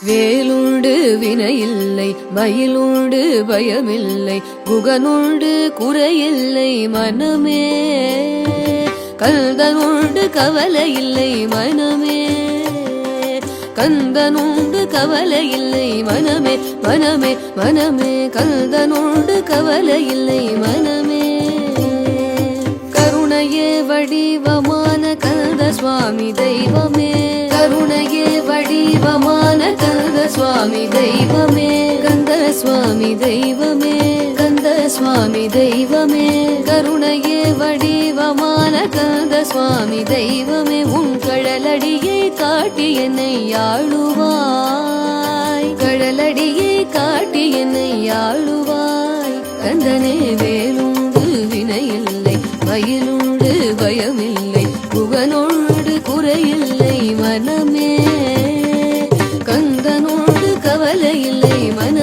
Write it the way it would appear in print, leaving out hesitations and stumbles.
வேலுண்டு வினையில்லை மயிலுண்டு பயமில்லை குகனுண்டு குறையில்லை மனமே கந்தனுண்டு கவலை இல்லை மனமே கந்தனுண்டு கவலை இல்லை மனமே மனமே மனமே கந்தனுண்டு கவலை இல்லை மனமே கருணையே வடிவமான கந்த சுவாமி தெய்வமே கருணையே வடிவமான கந்த சுவாமி தெய்வமே கந்த சுவாமி தெய்வமே கந்த சுவாமி தெய்வமே கருணையே வடிவமான கந்த சுவாமி தெய்வமே உன் கடலடியை காட்டி என்னை ஆளுவாய் கடலடியை காட்டி என்னை ஆளுவாய் கந்தனே வேலுண்டு வினையில்லை மயிலுண்டு பயமில்லை குகனோடு குறையில்லை மனமே கந்தனோடு கவலை இல்லை மன